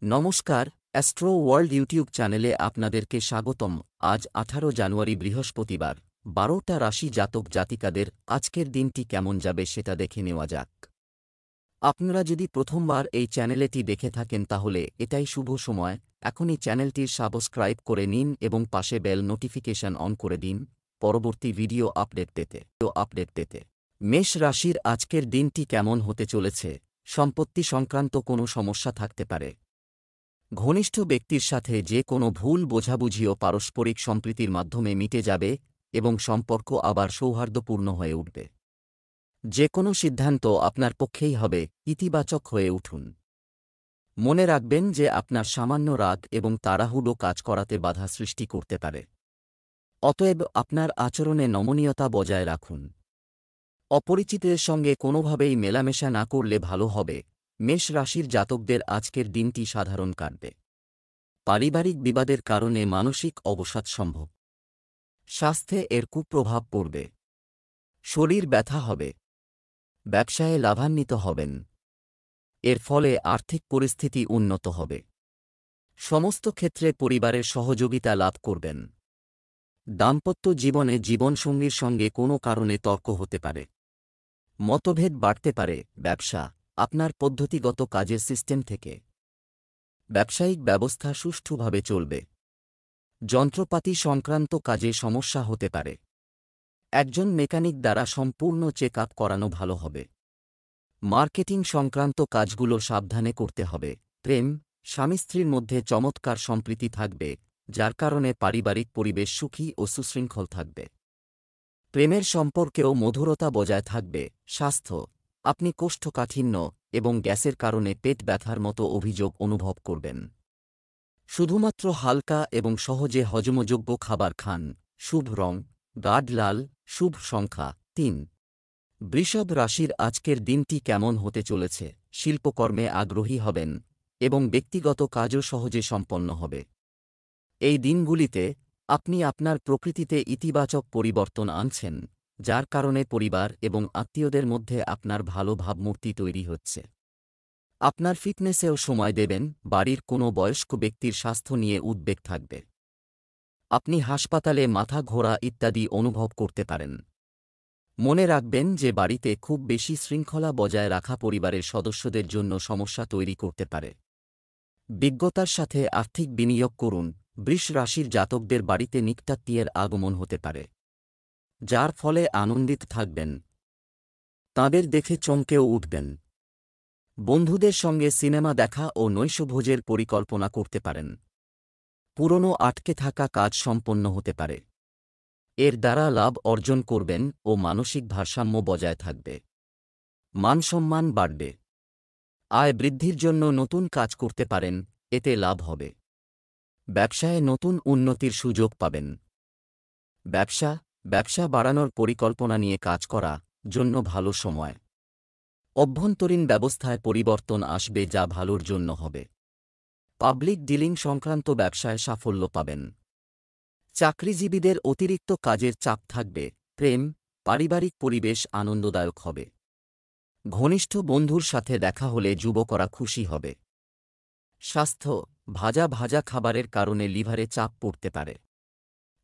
নমস্কার, astro world YouTube চ্যানেলে আপনাদেরকে স্বাগতম। আজ 18 জানুয়ারি বৃহস্পতিবার, 12টা রাশি জাতক জাতিকাদের আজকের দিনটি কেমন যাবে সেটা দেখে নেওয়া যাক। আপনারা যদি প্রথমবার এই চ্যানেলটি দেখে থাকেন তাহলে এটাই শুভ সময়। এখনই চ্যানেলটির সাবস্ক্রাইব করে নিন এবং পাশে বেল নোটিফিকেশন অন করে দিন পরবর্তী ভিডিও আপডেট পেতে। মেষ রাশির আজকের দিনটি কেমন হতে চলেছে? সম্পত্তি সংক্রান্ত কোনো সমস্যা থাকতে পারে। ঘনিষ্ঠ ব্যক্তির সাথে যে কোনো ভুল বোঝাবুঝিও পারস্পরিক সম্প্রীতির মাধ্যমে মিটে যাবে এবং সম্পর্ক আবার সৌহার্দ্যপূর্ণ হয়ে উঠবে। যে কোনো সিদ্ধান্ত আপনার পক্ষেই হবে, ইতিবাচক হয়ে উঠুন। মনে রাখবেন যে আপনার সামান্য রাগ এবং তাড়াহুড়ো কাজ করাতে বাধা সৃষ্টি করতে পারে। অতএব আপনার আচরণে নমনীয়তা বজায় রাখুন। অপরিচিতদের সঙ্গে কোনোভাবেই মেলামেশা না করলে ভালো হবে। মেষ রাশির জাতকদের আজকের দিনটি সাধারণ কাটবে। পারিবারিক বিবাদের কারণে মানসিক অবসাদ সম্ভব। স্বাস্থ্যে এর কুপ্রভাব পড়বে। শরীর ব্যথা হবে। ব্যবসায়ে লাভান্বিত হবেন। এর ফলে আর্থিক পরিস্থিতি উন্নত হবে। সমস্ত ক্ষেত্রে পরিবারের সহযোগিতা লাভ করবেন। দাম্পত্য জীবনে জীবনসঙ্গীর সঙ্গে কোনো কারণে তর্ক হতে পারে। মতভেদ বাড়তে পারে। ব্যবসা, আপনার পদ্ধতিগত কাজের সিস্টেম থেকে ব্যবসায়িক ব্যবস্থা সুষ্ঠুভাবে চলবে। যন্ত্রপাতি সংক্রান্ত কাজে সমস্যা হতে পারে। একজন মেকানিক দ্বারা সম্পূর্ণ চেক আপ করানো ভালো হবে। মার্কেটিং সংক্রান্ত কাজগুলো সাবধানে করতে হবে। প্রেম, স্বামী স্ত্রীর মধ্যে চমৎকার সম্প্রীতি থাকবে, যার কারণে পারিবারিক পরিবেশ সুখী ও সুশৃঙ্খল থাকবে। প্রেমের সম্পর্কেও মধুরতা বজায় থাকবে। স্বাস্থ্য, আপনি কোষ্ঠকাঠিন্য এবং গ্যাসের কারণে পেট ব্যথার মতো অভিযোগ অনুভব করবেন। শুধুমাত্র হালকা এবং সহজে হজমযোগ্য খাবার খান। শুভ রং গাঢ় লাল। শুভ সংখ্যা 3। বৃষভ রাশির আজকের দিনটি কেমন হতে চলেছে? শিল্পকর্মে আগ্রহী হবেন এবং ব্যক্তিগত কাজও সহজে সম্পন্ন হবে। এই দিনগুলিতে আপনি আপনার প্রকৃতিতে ইতিবাচক পরিবর্তন আনছেন, যার কারণে পরিবার এবং আত্মীয়দের মধ্যে আপনার ভালো ভাবমূর্তি তৈরি হচ্ছে। আপনার ফিটনেসেও সময় দেবেন। বাড়ির কোনো বয়স্ক ব্যক্তির স্বাস্থ্য নিয়ে উদ্বেগ থাকবে। আপনি হাসপাতালে মাথা ঘোরা ইত্যাদি অনুভব করতে পারেন। মনে রাখবেন যে বাড়িতে খুব বেশি শৃঙ্খলা বজায় রাখা পরিবারের সদস্যদের জন্য সমস্যা তৈরি করতে পারে। বিজ্ঞতার সাথে আর্থিক বিনিয়োগ করুন। বৃষ রাশির জাতকদের বাড়িতে নিকটাত্মীয়ের আগমন হতে পারে, যার ফলে আনন্দিত থাকবেন। তাঁদের দেখে চমকেও উঠবেন। বন্ধুদের সঙ্গে সিনেমা দেখা ও নৈশভোজের পরিকল্পনা করতে পারেন। পুরনো আটকে থাকা কাজ সম্পন্ন হতে পারে। এর দ্বারা লাভ অর্জন করবেন ও মানসিক ভারসাম্য বজায় থাকবে। মানসম্মান বাড়বে। আয় বৃদ্ধির জন্য নতুন কাজ করতে পারেন, এতে লাভ হবে। ব্যবসায়ে নতুন উন্নতির সুযোগ পাবেন। ব্যবসা বাড়ানোর পরিকল্পনা নিয়ে কাজ করা জন্য ভালো সময়। অভ্যন্তরীণ ব্যবস্থায় পরিবর্তন আসবে, যা ভালোর জন্য হবে। পাবলিক ডিলিং সংক্রান্ত ব্যবসায় সাফল্য পাবেন। চাকরিজীবীদের অতিরিক্ত কাজের চাপ থাকবে। প্রেম, পারিবারিক পরিবেশ আনন্দদায়ক হবে। ঘনিষ্ঠ বন্ধুর সাথে দেখা হলে যুবকরা খুশি হবে। স্বাস্থ্য, ভাজা খাবারের কারণে লিভারে চাপ পড়তে পারে।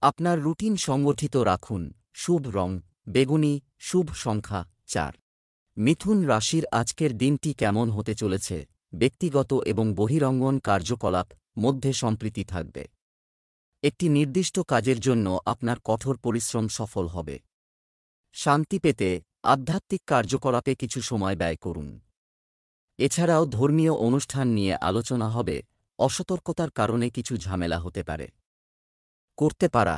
আপনার রুটিন সংগঠিত রাখুন। শুভ রং বেগুনি। শুভ সংখ্যা 4। মিথুন রাশির আজকের দিনটি কেমন হতে চলেছে? ব্যক্তিগত এবং বহিরঙ্গন কার্যকলাপ মধ্যে সম্প্রীতি থাকবে। একটি নির্দিষ্ট কাজের জন্য আপনার কঠোর পরিশ্রম সফল হবে। শান্তি পেতে আধ্যাত্মিক কার্যকলাপে কিছু সময় ব্যয় করুন। এছাড়াও ধর্মীয় অনুষ্ঠান নিয়ে আলোচনা হবে। অসতর্কতার কারণে কিছু ঝামেলা হতে পারে। করতে পারা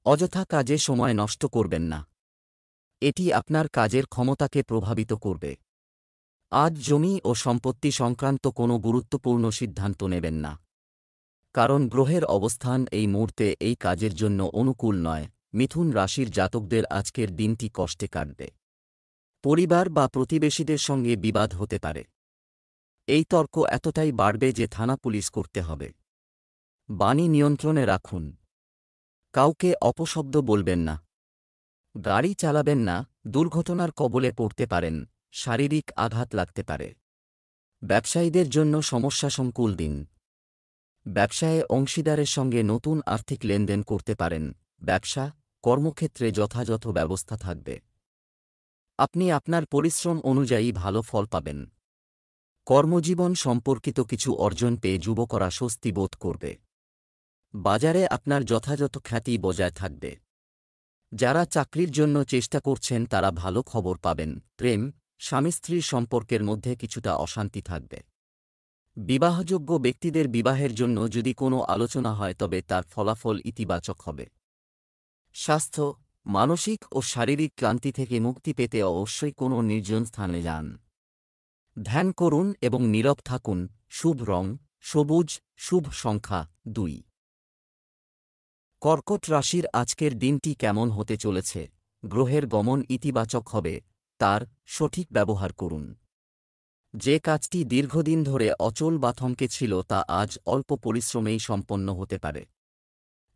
অযথা কাজে সময় নষ্ট করবেন না। এটি আপনার কাজের ক্ষমতাকে প্রভাবিত করবে। আজ জমি ও সম্পত্তি সংক্রান্ত কোনো গুরুত্বপূর্ণ সিদ্ধান্ত নেবেন না, কারণ গ্রহের অবস্থান এই মুহূর্তে এই কাজের জন্য অনুকূল নয়। মিথুন রাশির জাতকদের আজকের দিনটি কষ্টে কাটবে। পরিবার বা প্রতিবেশীদের সঙ্গে বিবাদ হতে পারে। এই তর্ক এতটাই বাড়বে যে থানা পুলিশ করতে হবে। বাণী নিয়ন্ত্রণে রাখুন। কাউকে অপশব্দ বলবেন না। গাড়ি চালাবেন না, দুর্ঘটনার কবলে পড়তে পারেন। শারীরিক আঘাত লাগতে পারে। ব্যবসায়ীদের জন্য সমস্যাসংকুল দিন। ব্যবসায়ে অংশীদারের সঙ্গে নতুন আর্থিক লেনদেন করতে পারেন। ব্যবসা, কর্মক্ষেত্রে যথাযথ ব্যবস্থা থাকবে। আপনি আপনার পরিশ্রম অনুযায়ী ভালো ফল পাবেন। কর্মজীবন সম্পর্কিত কিছু অর্জন পেয়ে যুবকরা স্বস্তি বোধ করবে। বাজারে আপনার যথাযথ খ্যাতি বজায় থাকবে। যারা চাকরির জন্য চেষ্টা করছেন তারা ভালো খবর পাবেন। প্রেম, স্বামী স্ত্রীর সম্পর্কের মধ্যে কিছুটা অশান্তি থাকবে। বিবাহযোগ্য ব্যক্তিদের বিবাহের জন্য যদি কোনো আলোচনা হয় তবে তার ফলাফল ইতিবাচক হবে। স্বাস্থ্য, মানসিক ও শারীরিক ক্লান্তি থেকে মুক্তি পেতে অবশ্যই কোনো নির্জন স্থানে যান। ধ্যান করুন এবং নীরব থাকুন। শুভ রং সবুজ, শুভ সংখ্যা 2। কর্কট রাশির আজকের দিনটি কেমন হতে চলেছে? গ্রহের গমন ইতিবাচক হবে, তার সঠিক ব্যবহার করুন। যে কাজটি দীর্ঘদিন ধরে অচল বা থমকে ছিল তা আজ অল্প পরিশ্রমেই সম্পন্ন হতে পারে।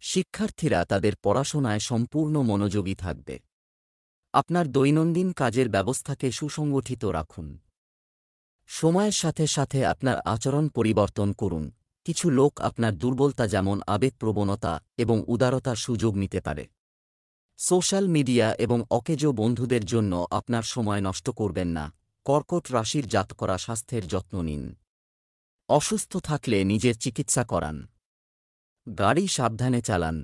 শিক্ষার্থীরা তাদের পড়াশোনায় সম্পূর্ণ মনোযোগী থাকবে। আপনার দৈনন্দিন কাজের ব্যবস্থাকে সুসংগঠিত রাখুন। সময়ের সাথে সাথে আপনার আচরণ পরিবর্তন করুন। কিছু লোক আপনার দুর্বলতা যেমন আবেগপ্রবণতা এবং উদারতার সুযোগ নিতে পারে। সোশ্যাল মিডিয়া এবং অকেজো বন্ধুদের জন্য আপনার সময় নষ্ট করবেন না। কর্কট রাশির জাতকরা স্বাস্থ্যের যত্ন নিন। অসুস্থ থাকলে নিজের চিকিৎসা করান। গাড়ি সাবধানে চালান,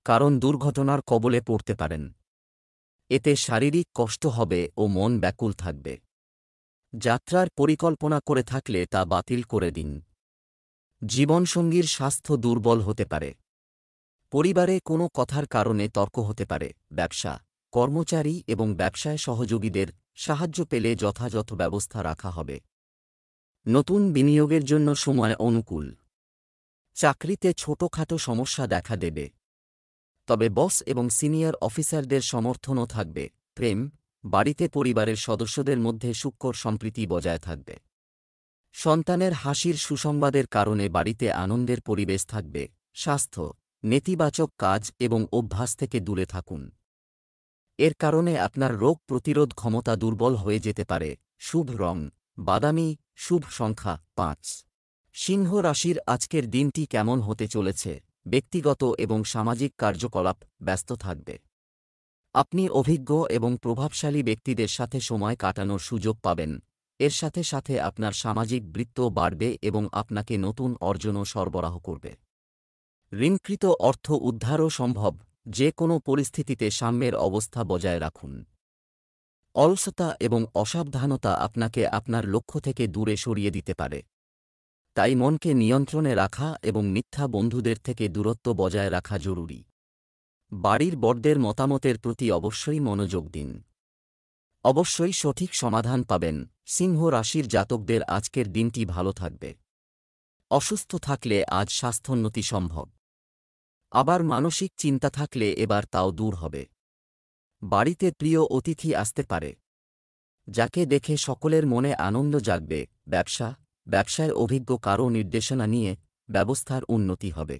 কারণ দুর্ঘটনার কবলে পড়তে পারেন। এতে শারীরিক কষ্ট হবে ও মন ব্যাকুল থাকবে। যাত্রার পরিকল্পনা করে থাকলে তা বাতিল করে দিন। জীবনসঙ্গীর স্বাস্থ্য দুর্বল হতে পারে। পরিবারে কোনো কথার কারণে তর্ক হতে পারে। ব্যবসা, কর্মচারী এবং ব্যবসায় সহযোগীদের সাহায্য পেলে যথাযথ ব্যবস্থা রাখা হবে। নতুন বিনিয়োগের জন্য সময় অনুকূল। চাকরিতে ছোটখাটো সমস্যা দেখা দেবে, তবে বস এবং সিনিয়র অফিসারদের সমর্থনও থাকবে। প্রেম, বাড়িতে পরিবারের সদস্যদের মধ্যে সুখকর সম্প্রীতি বজায় থাকবে। সন্তানের হাসির সুসংবাদের কারণে বাড়িতে আনন্দের পরিবেশ থাকবে। স্বাস্থ্য, নেতিবাচক কাজ এবং অভ্যাস থেকে দূরে থাকুন। এর কারণে আপনার রোগ প্রতিরোধ ক্ষমতা দুর্বল হয়ে যেতে পারে। শুভ রং বাদামি, শুভ সংখ্যা 5। সিংহ রাশির আজকের দিনটি কেমন হতে চলেছে? ব্যক্তিগত এবং সামাজিক কার্যকলাপ ব্যস্ত থাকবে। আপনি অভিজ্ঞ এবং প্রভাবশালী ব্যক্তিদের সাথে সময় কাটানোর সুযোগ পাবেন। এর সাথে সাথে আপনার সামাজিক বৃত্ত বাড়বে এবং আপনাকে নতুন অর্জনও সরবরাহ করবে। ঋণকৃত অর্থ উদ্ধারও সম্ভব। যে কোনো পরিস্থিতিতে সাম্যের অবস্থা বজায় রাখুন। অলসতা এবং অসাবধানতা আপনাকে আপনার লক্ষ্য থেকে দূরে সরিয়ে দিতে পারে। তাই মনকে নিয়ন্ত্রণে রাখা এবং মিথ্যা বন্ধুদের থেকে দূরত্ব বজায় রাখা জরুরি। বাড়ির বড়দের মতামতের প্রতি অবশ্যই মনোযোগ দিন। অবশ্যই সঠিক সমাধান পাবেন। সিংহ রাশির জাতকদের আজকের দিনটি ভালো থাকবে। অসুস্থ থাকলে আজ স্বাস্থ্যোন্নতি সম্ভব। আবার মানসিক চিন্তা থাকলে এবার তাও দূর হবে। বাড়িতে প্রিয় অতিথি আসতে পারে, যাকে দেখে সকলের মনে আনন্দ জাগবে। ব্যবসায় অভিজ্ঞ কারও নির্দেশনা নিয়ে ব্যবস্থার উন্নতি হবে।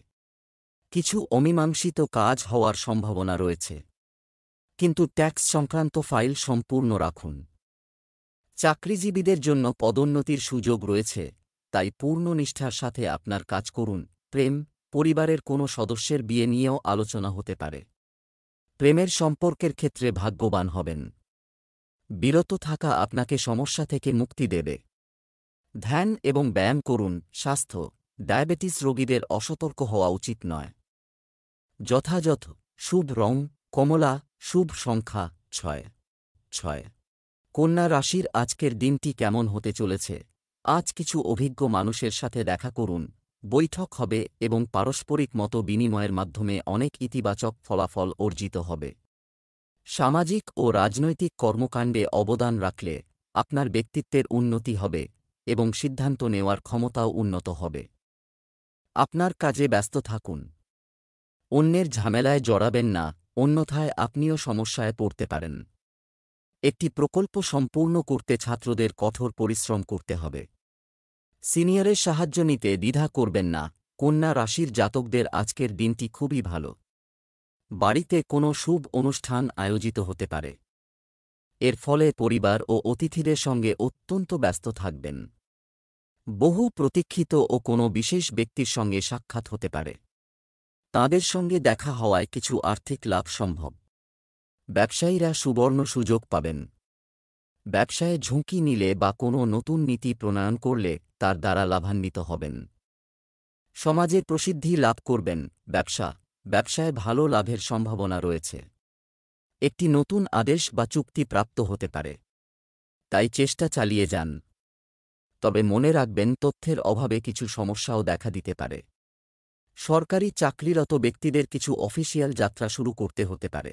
কিছু অমীমাংসিত কাজ হওয়ার সম্ভাবনা রয়েছে, কিন্তু ট্যাক্স সংক্রান্ত ফাইল সম্পূর্ণ রাখুন। চাকরিজীবীদের জন্য পদোন্নতির সুযোগ রয়েছে, তাই পূর্ণ নিষ্ঠার সাথে আপনার কাজ করুন। প্রেম, পরিবারের কোনো সদস্যের বিয়ে নিয়েও আলোচনা হতে পারে। প্রেমের সম্পর্কের ক্ষেত্রে ভাগ্যবান হবেন। বিরত থাকা আপনাকে সমস্যা থেকে মুক্তি দেবে। ধ্যান এবং ব্যায়াম করুন। স্বাস্থ্য, ডায়াবেটিস রোগীদের অসতর্ক হওয়া উচিত নয়। যথাযথ শুভ রং কমলা, শুভ সংখ্যা 6। কন্যা রাশির আজকের দিনটি কেমন হতে চলেছে? আজ কিছু অভিজ্ঞ মানুষের সাথে দেখা করুন। বৈঠক হবে এবং পারস্পরিক মত বিনিময়ের মাধ্যমে অনেক ইতিবাচক ফলাফল অর্জিত হবে। সামাজিক ও রাজনৈতিক কর্মকাণ্ডে অবদান রাখলে আপনার ব্যক্তিত্বের উন্নতি হবে এবং সিদ্ধান্ত নেওয়ার ক্ষমতাও উন্নত হবে। আপনার কাজে ব্যস্ত থাকুন। অন্যের ঝামেলায় জড়াবেন না, অন্যথায় আপনিও সমস্যায় পড়তে পারেন। একটি প্রকল্প সম্পূর্ণ করতে ছাত্রদের কঠোর পরিশ্রম করতে হবে। সিনিয়রের সাহায্য নিতে দ্বিধা করবেন না। কন্যা রাশির জাতকদের আজকের দিনটি খুবই ভালো। বাড়িতে কোনো শুভ অনুষ্ঠান আয়োজিত হতে পারে। এর ফলে পরিবার ও অতিথিদের সঙ্গে অত্যন্ত ব্যস্ত থাকবেন। বহু প্রতীক্ষিত ও কোনো বিশেষ ব্যক্তির সঙ্গে সাক্ষাৎ হতে পারে। তাঁদের সঙ্গে দেখা হওয়ায় কিছু আর্থিক লাভ সম্ভব। ব্যবসায়ীরা সুবর্ণ সুযোগ পাবেন। ব্যবসায়ে ঝুঁকি নিলে বা কোনো নতুন নীতি প্রণয়ন করলে তার দ্বারা লাভান্বিত হবেন। সমাজে প্রসিদ্ধি লাভ করবেন। ব্যবসায় ভালো লাভের সম্ভাবনা রয়েছে। একটি নতুন আদেশ বা চুক্তি প্রাপ্ত হতে পারে, তাই চেষ্টা চালিয়ে যান। তবে মনে রাখবেন, তথ্যের অভাবে কিছু সমস্যাও দেখা দিতে পারে। সরকারি চাকরিরত ব্যক্তিদের কিছু অফিসিয়াল যাত্রা শুরু করতে হতে পারে।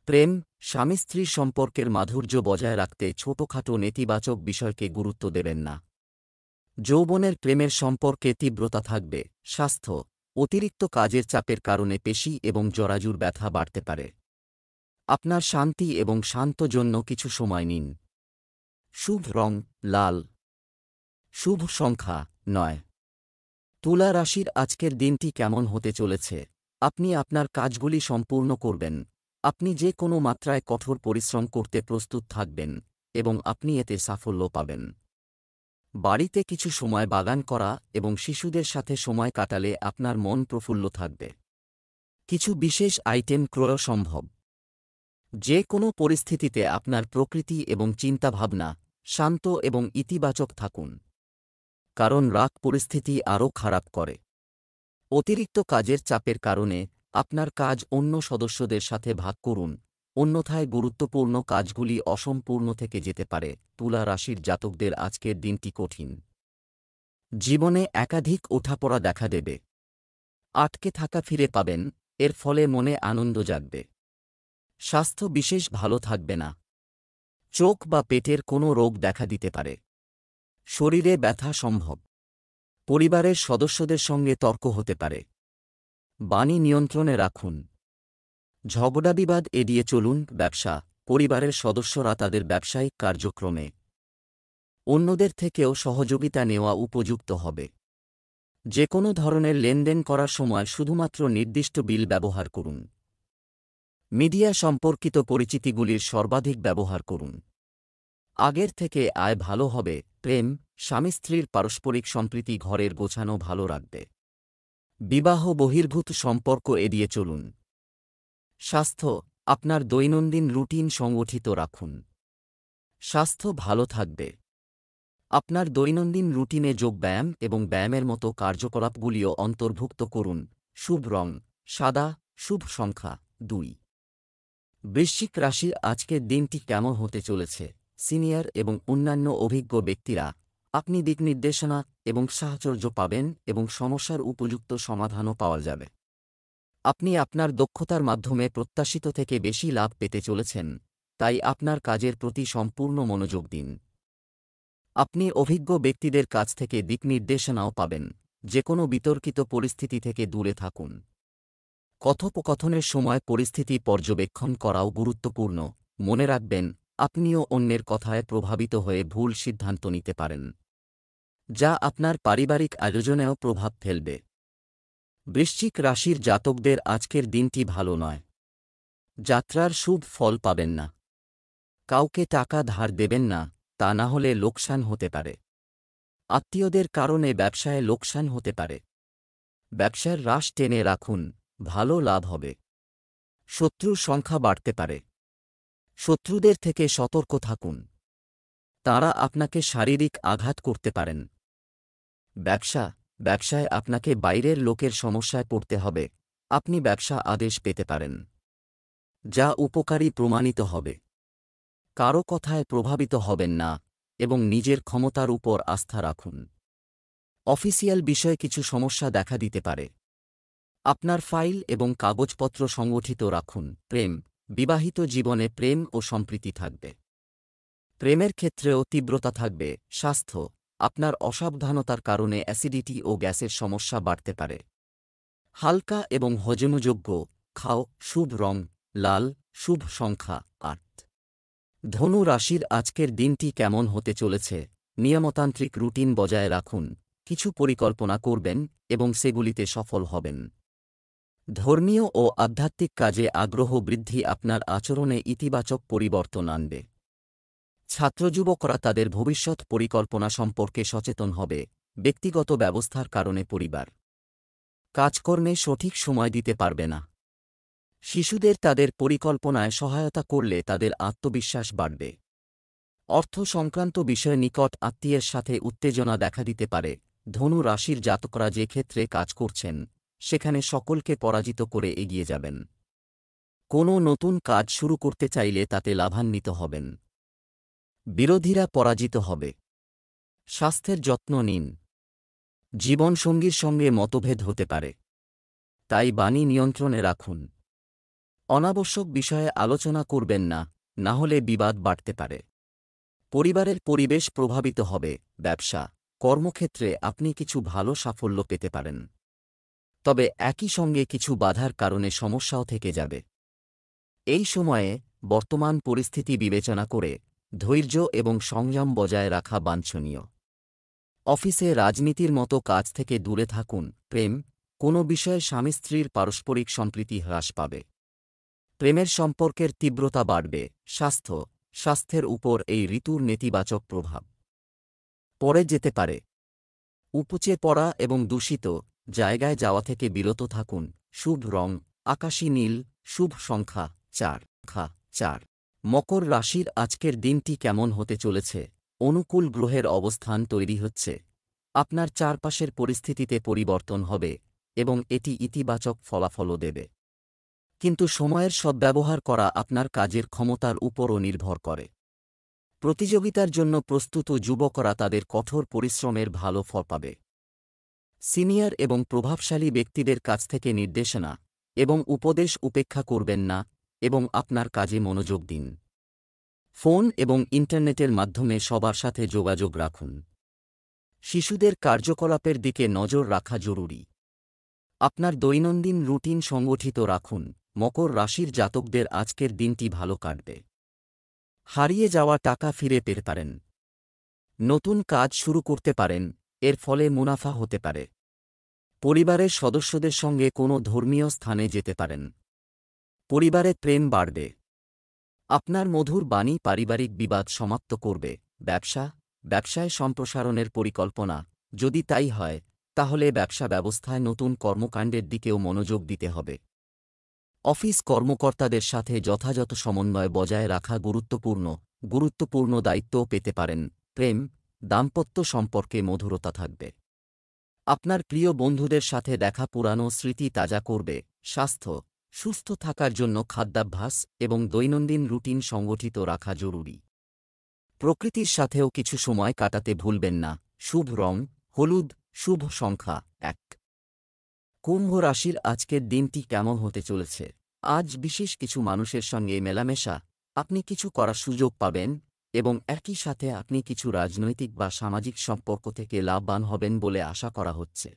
প্রেম, স্বামী স্ত্রীর সম্পর্কের মাধুর্য বজায় রাখতে ছোটখাটো নেতিবাচক বিষয়কে গুরুত্ব দেবেন না। যৌবনের প্রেমের সম্পর্কে তীব্রতা থাকবে। স্বাস্থ্য, অতিরিক্ত কাজের চাপের কারণে পেশি এবং জরাজুর ব্যথা বাড়তে পারে। আপনার শান্তি এবং শান্ত জন্য কিছু সময় নিন। শুভ রং লাল। শুভ সংখ্যা 9। তুলা রাশির আজকের দিনটি কেমন হতে চলেছে? আপনি আপনার কাজগুলি সম্পূর্ণ করবেন। আপনি যে কোনো মাত্রায় কঠোর পরিশ্রম করতে প্রস্তুত থাকবেন এবং আপনি এতে সাফল্য পাবেন। বাড়িতে কিছু সময় বাগান করা এবং শিশুদের সাথে সময় কাটালে আপনার মন প্রফুল্ল থাকবে। কিছু বিশেষ আইটেম ক্রয় সম্ভব। যে কোনো পরিস্থিতিতে আপনার প্রকৃতি এবং চিন্তাভাবনা শান্ত এবং ইতিবাচক থাকুন, কারণ রাগ পরিস্থিতি আরও খারাপ করে। অতিরিক্ত কাজের চাপের কারণে আপনার কাজ অন্য সদস্যদের সাথে ভাগ করুন, অন্যথায় গুরুত্বপূর্ণ কাজগুলি অসম্পূর্ণ থেকে যেতে পারে। তুলা রাশির জাতকদের আজকের দিনটি কঠিন। জীবনে একাধিক ওঠাপড়া দেখা দেবে। আটকে থাকা ফিরে পাবেন, এর ফলে মনে আনন্দ জাগবে। স্বাস্থ্য বিশেষ ভালো থাকবে না। চোখ বা পেটের কোনো রোগ দেখা দিতে পারে। শরীরে ব্যথা সম্ভব। পরিবারের সদস্যদের সঙ্গে তর্ক হতে পারে। বাণী নিয়ন্ত্রণে রাখুন। ঝগড়া বিবাদ এড়িয়ে চলুন। ব্যবসা, পরিবারের সদস্যরা তাদের ব্যবসায়িক কার্যক্রমে অন্যদের থেকেও সহযোগিতা নেওয়া উপযুক্ত হবে। যে কোনো ধরনের লেনদেন করার সময় শুধুমাত্র নির্দিষ্ট বিল ব্যবহার করুন। মিডিয়া সম্পর্কিত পরিচিতিগুলির সর্বাধিক ব্যবহার করুন। আগের থেকে আয় ভালো হবে। প্রেম, স্বামী স্ত্রীর পারস্পরিক সম্প্রীতি ঘরের গোছানো ভালো রাখবে। বিবাহ বহির্ভূত সম্পর্ক এড়িয়ে চলুন। স্বাস্থ্য, আপনার দৈনন্দিন রুটিন সংগঠিত রাখুন। স্বাস্থ্য ভালো থাকবে। আপনার দৈনন্দিন রুটিনে যোগব্যায়াম এবং ব্যায়ামের মতো কার্যকলাপগুলিও অন্তর্ভুক্ত করুন। শুভ রং সাদা। শুভ সংখ্যা 2। বৃশ্চিক রাশির আজকের দিনটি কেমন হতে চলেছে? সিনিয়র এবং অন্যান্য অভিজ্ঞ ব্যক্তিরা আপনি দিকনির্দেশনা এবং সাহচর্য পাবেন এবং সমস্যার উপযুক্ত সমাধানও পাওয়া যাবে। আপনি আপনার দক্ষতার মাধ্যমে প্রত্যাশিত থেকে বেশি লাভ পেতে চলেছেন, তাই আপনার কাজের প্রতি সম্পূর্ণ মনোযোগ দিন। আপনি অভিজ্ঞ ব্যক্তিদের কাছ থেকে দিকনির্দেশনাও পাবেন। যে কোনো বিতর্কিত পরিস্থিতি থেকে দূরে থাকুন। কথোপকথনের সময় পরিস্থিতি পর্যবেক্ষণ করাও গুরুত্বপূর্ণ। মনে রাখবেন, আপনিও অন্যের কথায় প্রভাবিত হয়ে ভুল সিদ্ধান্ত নিতে পারেন, যা আপনার পারিবারিক আয়োজনেও প্রভাব ফেলবে। বৃশ্চিক রাশির জাতকদের আজকের দিনটি ভালো নয়। যাত্রার শুভ ফল পাবেন না। কাউকে টাকা ধার দেবেন না, তা না হলে লোকসান হতে পারে। আত্মীয়দের কারণে ব্যবসায় লোকসান হতে পারে। ব্যবসার রাশ টেনে রাখুন, ভালো লাভ হবে। শত্রুর সংখ্যা বাড়তে পারে। শত্রুদের থেকে সতর্ক থাকুন, তারা আপনাকে শারীরিক আঘাত করতে পারেন। ব্যবসায় আপনাকে বাইরের লোকের সমস্যায় পড়তে হবে। আপনি ব্যবসা আদেশ পেতে পারেন, যা উপকারী প্রমাণিত হবে। কারো কথায় প্রভাবিত হবেন না এবং নিজের ক্ষমতার উপর আস্থা রাখুন। অফিসিয়াল বিষয়ে কিছু সমস্যা দেখা দিতে পারে। আপনার ফাইল এবং কাগজপত্র সংগঠিত রাখুন। প্রেম, বিবাহিত জীবনে প্রেম ও সম্প্রীতি থাকবে। প্রেমের ক্ষেত্রেও তীব্রতা থাকবে। স্বাস্থ্য, আপনার অসাবধানতার কারণে অ্যাসিডিটি ও গ্যাসের সমস্যা বাড়তে পারে। হালকা এবং হজমযোগ্য খাও। শুভ রং লাল। শুভ সংখ্যা 8। ধনু রাশির আজকের দিনটি কেমন হতে চলেছে? নিয়মতান্ত্রিক রুটিন বজায় রাখুন। কিছু পরিকল্পনা করবেন এবং সেগুলিতে সফল হবেন। ধর্মীয় ও আধ্যাত্মিক কাজে আগ্রহ বৃদ্ধি আপনার আচরণে ইতিবাচক পরিবর্তন আনবে। ছাত্রযুবকরা তাদের ভবিষ্যৎ পরিকল্পনা সম্পর্কে সচেতন হবে। ব্যক্তিগত ব্যবস্থার কারণে পরিবার কাজকর্মে সঠিক সময় দিতে পারবে না। শিশুদের তাদের পরিকল্পনায় সহায়তা করলে তাদের আত্মবিশ্বাস বাড়বে। অর্থ সংক্রান্ত বিষয়ে নিকট আত্মীয়ের সাথে উত্তেজনা দেখা দিতে পারে। ধনু রাশির জাতকরা যে ক্ষেত্রে কাজ করছেন সেখানে সকলকে পরাজিত করে এগিয়ে যাবেন। কোনো নতুন কাজ শুরু করতে চাইলে তাতে লাভান্বিত হবেন। বিরোধীরা পরাজিত হবে। স্বাস্থ্যের যত্ন নিন। জীবনসঙ্গীর সঙ্গে মতভেদ হতে পারে, তাই বাণী নিয়ন্ত্রণে রাখুন। অনাবশ্যক বিষয়ে আলোচনা করবেন না, না হলে বিবাদ বাড়তে পারে। পরিবারের পরিবেশ প্রভাবিত হবে। ব্যবসা কর্মক্ষেত্রে আপনি কিছু ভালো সাফল্য পেতে পারেন, তবে একই সঙ্গে কিছু বাধার কারণে সমস্যাও থেকে যাবে। এই সময়ে বর্তমান পরিস্থিতি বিবেচনা করে ধৈর্য এবং সংযম বজায় রাখা বাঞ্ছনীয়। অফিসে রাজনীতির মতো কাজ থেকে দূরে থাকুন। প্রেম কোনো বিষয়ে স্বামী স্ত্রীর পারস্পরিক সম্প্রীতি হ্রাস পাবে। প্রেমের সম্পর্কের তীব্রতা বাড়বে। স্বাস্থ্যের উপর এই ঋতুর নেতিবাচক প্রভাব পড়ে যেতে পারে। উপচে পড়া এবং দূষিত জায়গায় যাওয়া থেকে বিরত থাকুন। শুভ রং আকাশী নীল। শুভ সংখ্যা 4। মকর রাশির আজকের দিনটি কেমন হতে চলেছে? অনুকূল গ্রহের অবস্থান তৈরি হচ্ছে। আপনার চারপাশের পরিস্থিতিতে পরিবর্তন হবে এবং এটি ইতিবাচক ফলাফলও দেবে। কিন্তু সময়ের সদ্ব্যবহার করা আপনার কাজের ক্ষমতার উপরও নির্ভর করে। প্রতিযোগিতার জন্য প্রস্তুত যুবকরা তাদের কঠোর পরিশ্রমের ভালো ফল পাবে। সিনিয়র এবং প্রভাবশালী ব্যক্তিদের কাছ থেকে নির্দেশনা এবং উপদেশ উপেক্ষা করবেন না এবং আপনার কাজে মনোযোগ দিন। ফোন এবং ইন্টারনেটের মাধ্যমে সবার সাথে যোগাযোগ রাখুন। শিশুদের কার্যকলাপের দিকে নজর রাখা জরুরি। আপনার দৈনন্দিন রুটিন সংগঠিত রাখুন। মকর রাশির জাতকদের আজকের দিনটি ভালো কাটবে। হারিয়ে যাওয়া টাকা ফিরে পেতে পারেন। নতুন কাজ শুরু করতে পারেন, এর ফলে মুনাফা হতে পারে। পরিবারের সদস্যদের সঙ্গে কোনো ধর্মীয় স্থানে যেতে পারেন। পরিবারে প্রেম বাড়বে। আপনার মধুর বাণী পারিবারিক বিবাদ সমাপ্ত করবে। ব্যবসায় সম্প্রসারণের পরিকল্পনা, যদি তাই হয় তাহলে ব্যবসা ব্যবস্থায় নতুন কর্মকাণ্ডের দিকেও মনোযোগ দিতে হবে। অফিস কর্মকর্তাদের সাথে যথাযথ সমন্বয় বজায় রাখা গুরুত্বপূর্ণ দায়িত্বও পেতে পারেন। প্রেম দাম্পত্য সম্পর্কে মধুরতা থাকবে। আপনার প্রিয় বন্ধুদের সাথে দেখা পুরানো স্মৃতি তাজা করবে। স্বাস্থ্য সুস্থ থাকার জন্য খাদ্যাভ্যাস এবং দৈনন্দিন রুটিন সংগঠিত রাখা জরুরি। প্রকৃতির সাথেও কিছু সময় কাটাতে ভুলবেন না। শুভ রং হলুদ। শুভ সংখ্যা 1। কুম্ভ রাশির আজকের দিনটি কেমন হতে চলেছে? আজ বিশেষ কিছু মানুষের সঙ্গে মেলামেশা আপনি কিছু করার সুযোগ পাবেন এবং একই সাথে আপনি কিছু রাজনৈতিক বা সামাজিক সম্পর্ক থেকে লাভবান হবেন বলে আশা করা হচ্ছে।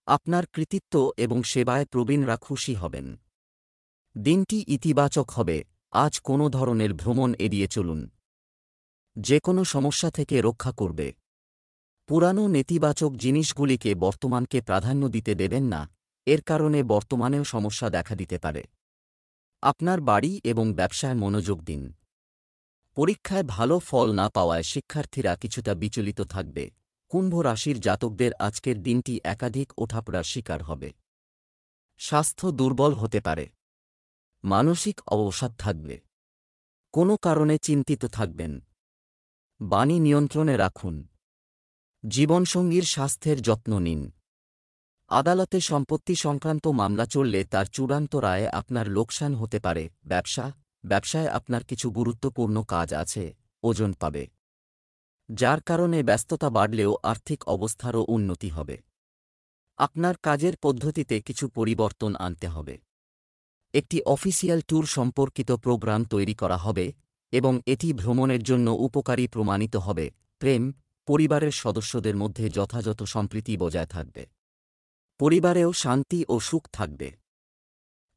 আপনার কৃতিত্ব এবং সেবায় প্রবীণরা খুশি হবেন। দিনটি ইতিবাচক হবে। আজ কোনো ধরনের ভ্রমণ এড়িয়ে চলুন, যে কোনো সমস্যা থেকে রক্ষা করবে। পুরানো নেতিবাচক জিনিসগুলিকে বর্তমানকে প্রাধান্য দিতে দেবেন না, এর কারণে বর্তমানেও সমস্যা দেখা দিতে পারে। আপনার বাড়ি এবং ব্যবসায় মনোযোগ দিন। পরীক্ষায় ভালো ফল না পাওয়ায় শিক্ষার্থীরা কিছুটা বিচলিত থাকবে। কুম্ভ রাশির জাতকদের আজকের দিনটি একাধিক ওঠাপড়ার শিকার হবে। স্বাস্থ্য দুর্বল হতে পারে। মানসিক অবসাদ থাকবে। কোনো কারণে চিন্তিত থাকবেন। বাণী নিয়ন্ত্রণে রাখুন। জীবনসঙ্গীর স্বাস্থ্যের যত্ন নিন। আদালতে সম্পত্তি সংক্রান্ত মামলা চললে তার চূড়ান্ত রায়ে আপনার লোকসান হতে পারে। ব্যবসায় আপনার কিছু গুরুত্বপূর্ণ কাজ আছে, ওজন পাবে, যার কারণে ব্যস্ততা বাড়লেও আর্থিক অবস্থারও উন্নতি হবে। আপনার কাজের পদ্ধতিতে কিছু পরিবর্তন আনতে হবে। একটি অফিসিয়াল ট্যুর সম্পর্কিত প্রোগ্রাম তৈরি করা হবে এবং এটি ভ্রমণের জন্য উপকারী প্রমাণিত হবে। প্রেম পরিবারের সদস্যদের মধ্যে যথাযথ সম্প্রীতি বজায় থাকবে। পরিবারেও শান্তি ও সুখ থাকবে।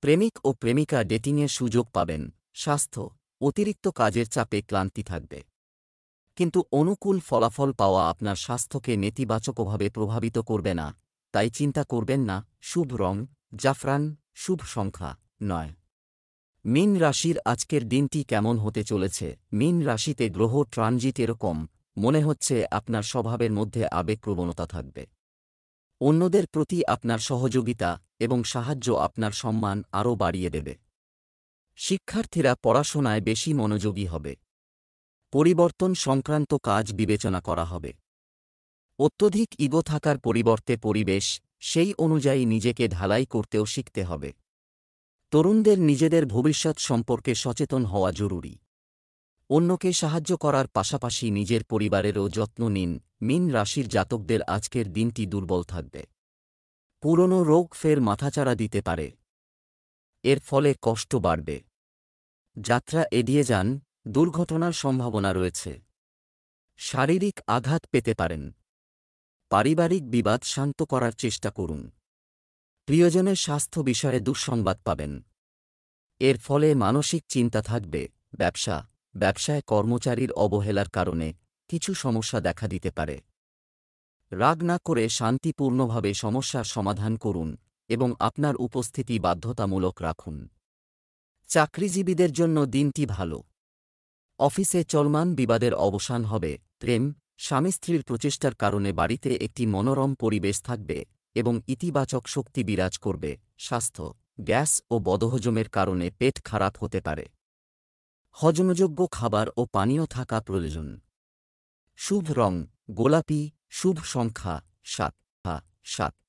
প্রেমিক ও প্রেমিকা ডেটিংয়ের সুযোগ পাবেন। স্বাস্থ্য অতিরিক্ত কাজের চাপে ক্লান্তি থাকবে, কিন্তু অনুকূল ফলাফল পাওয়া আপনার স্বাস্থ্যকে নেতিবাচকভাবে প্রভাবিত করবে না, তাই চিন্তা করবেন না। শুভ রং জাফরান। শুভ সংখ্যা 9। মীন রাশির আজকের দিনটি কেমন হতে চলেছে? মীন রাশিতে গ্রহ ট্রানজিট এরকম মনে হচ্ছে আপনার স্বভাবের মধ্যে আবেগপ্রবণতা থাকবে। অন্যদের প্রতি আপনার সহযোগিতা এবং সাহায্য আপনার সম্মান আরও বাড়িয়ে দেবে। শিক্ষার্থীরা পড়াশোনায় বেশি মনোযোগী হবে। পরিবর্তন সংক্রান্ত কাজ বিবেচনা করা হবে। অত্যধিক ইগো থাকার পরিবর্তে পরিবেশ সেই অনুযায়ী নিজেকে ঢালাই করতেও শিখতে হবে। তরুণদের নিজেদের ভবিষ্যৎ সম্পর্কে সচেতন হওয়া জরুরি। অন্যকে সাহায্য করার পাশাপাশি নিজের পরিবারেরও যত্ন নিন। মীন রাশির জাতকদের আজকের দিনটি দুর্বল থাকবে। পুরনো রোগ ফের মাথাচাড়া দিতে পারে। এর ফলে কষ্ট বাড়বে। যাত্রা এড়িয়ে যান, দুর্ঘটনার সম্ভাবনা রয়েছে। শারীরিক আঘাত পেতে পারেন। পারিবারিক বিবাদ শান্ত করার চেষ্টা করুন। প্রিয়জনের স্বাস্থ্য বিষয়ে দুঃসংবাদ পাবেন। এর ফলে মানসিক চিন্তা থাকবে। ব্যবসায় কর্মচারীর অবহেলার কারণে কিছু সমস্যা দেখা দিতে পারে। রাগ না করে শান্তিপূর্ণভাবে সমস্যার সমাধান করুন এবং আপনার উপস্থিতি বাধ্যতামূলক রাখুন। চাকরিজীবীদের জন্য দিনটি ভালো। অফিসে চলমান বিবাদের অবসান হবে। প্রেম, স্বামী স্ত্রীর প্রচেষ্টার কারণে বাড়িতে একটি মনোরম পরিবেশ থাকবে এবং ইতিবাচক শক্তি বিরাজ করবে। স্বাস্থ্য, গ্যাস ও বদহজমের কারণে পেট খারাপ হতে পারে। হজমযোগ্য খাবার ও পানীয় থাকা প্রয়োজন। শুভ রং গোলাপি। শুভ সংখ্যা 7।